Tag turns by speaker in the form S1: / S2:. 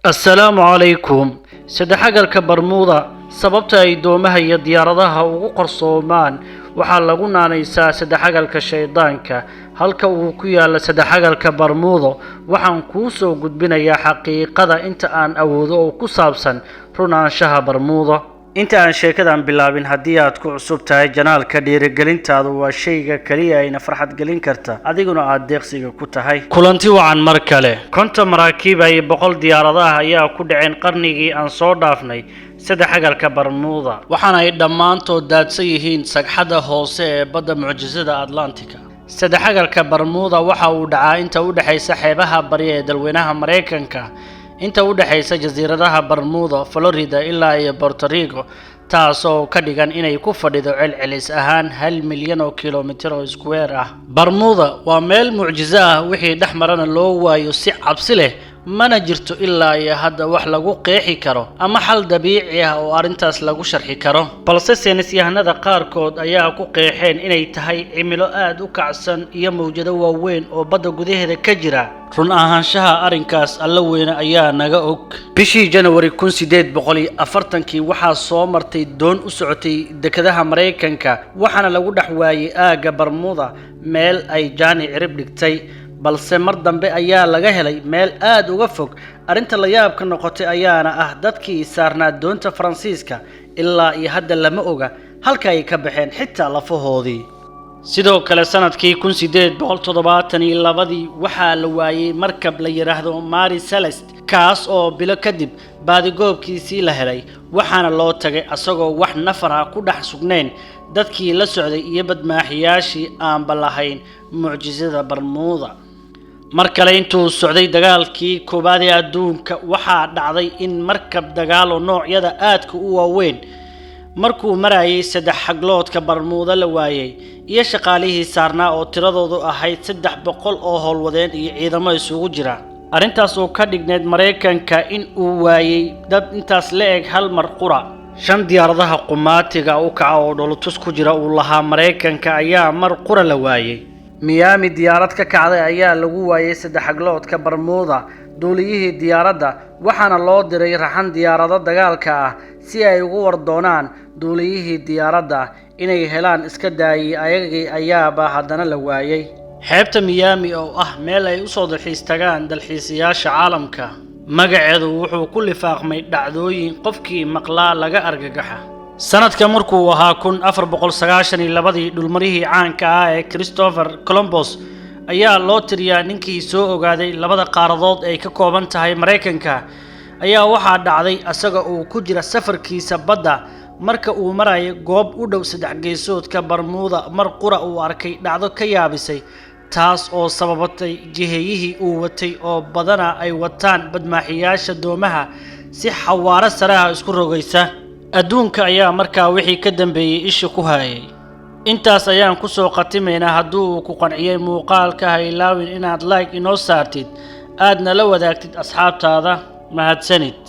S1: السلام عليكم. سدحقلka Bermuda sababta ay doomaha iyo diyaaradaha ugu qarsoomaan waxa lagu naanaysaa sadaxagalka shaydaanka halka uu ku yaala sadaxagalka Bermuda waxaan ku soo gudbinayaa xaqiiqada inta aan awoodo oo ku saabsan runaanshaha Bermuda inta aan sheekadan bilaabin haddii aad ku cusub tahay janaalka dhiirigelintaadu waa shayga kaliya ayna farxad gelin karta adiguna aad deeqsiga ku tahay kulanti wacan mar kale konta maraakiib ay 100 diyaaradaha ayaa ku dhaceen qarnigii aan soo dhaafnay sadaxagalka Bermuda waxaana ay dhammaantood daadsan yihiin sagxada hoose ee badda mucjisada Atlantika sadaxagalka Bermuda waxa uu dhacaa inta u dhaxaysa xeebaha bari ee dalweynaha Mareykanka inta u dhaxaysa jasiiradaha Bermuda, Florida ilaa iyo Puerto Rico taasoo ka dhigan inay ku fadhido celcelis ahaan 1 milyan oo kiiloomitir oo square ah Bermuda waa meel mucjiso ah wixii dhaxmarana loo waayo si cabsi leh mana jirto ilaa iyo hadda wax lagu qeexi karo ama xal dabiici ah oo arintaas lagu sharxi karo balse saynisyahanada qaarkood ayaa ku qeexeen inay tahay cimilo aad u kacsan iyo mawjado waaweyn oo badda gudaheeda ka jira run ahaanshaha arinkaas alla weyne ayaa naga og bishii January 1840 waxaa soo martay doon u socotay dekedaha Mareykanka waxaana lagu dhaxwaayay aaga Bermuda meel ay jaani cirib dhigtay balse mar dambe ayaa laga helay meel aad uga fog arinta la yaabka noqotay ayaana ah dadkii saarnaa doonta Faransiiska ilaa iyo hadda lama oga halka ay ka baxeen xitaa lafahoodii sidoo kale sanadkii 1872 waxaa la waayay markab la yiraahdo Marie Celeste kaas oo bilo kadib baadigoobkiisii la helay waxaana loo tagay asagoo wax nafar ah ku dhex sugnayn dadkii la socday iyo badmaaxiyaashii aan balahayn mucjisada Bermuda mar kale intuu socday dagaalkii koobaad ee adduunka waxaa dhacday in markab dagaal oo noocyada aadka u waaweyn markuu marayay saddex xagloodka Bermuda la waayay iyo shaqaalihii saarnaa oo tiradoodu ahayd 300 oo howlwadeen iyo ciidamo isugu jira arintaas oo ka dhigneed Mareykanka in uu waayay dad intaas la eg hal mar qura 5 diyaaradaha qumaatiga u kaca oo dholotus ku jira uu lahaa Mareykanka ayaa mar qura la waayay Miami diyaarad ka kacday ayaa lagu waayay saddex xagloodka Bermuda duuliyihii diyaaradda waxaana loo diray raxan diyaarado dagaalka ah si ay ugu wardoonaan duuliyihii diyaaradda inay helaan iska daayay ayagii ayaaba haddana la waayay xeebta Miami oo ah meel ay u soo dalxiis tagaan dalxiisayaasha caalamka magaceedu wuxuu ku lifaaqmay dhacdooyin qofkii maqlaa laga argagaxa sanadka markuu ahaa 1492 dhulmarihii caanka ah ee Christopher Columbus ayaa loo tiriyaa ninkii soo ogaaday labada qaaradood ay ka kooban tahay Mareykanka ayaa waxaa dhacday asaga oo ku jira safarkiisa badda marka uu marayo goob u dhow saddex geesoodka Bermuda mar qura uu arkay dhacdo ka yaabisay taas oo sababatay jiheyihii uu watay oo badana ay wataan badmaaxiyaasha doomaha si xawaare sare ah isku rogaysa adduunka ayaa markaa wixii ka dambeeyay isha ku hayay intaas ayaan ku soo qatimeynaa hadduu ku qanciyay muuqaalka ha ilaawin inaad like inoo saartid aadna la wadaagtid asxaabtaada mahadsanid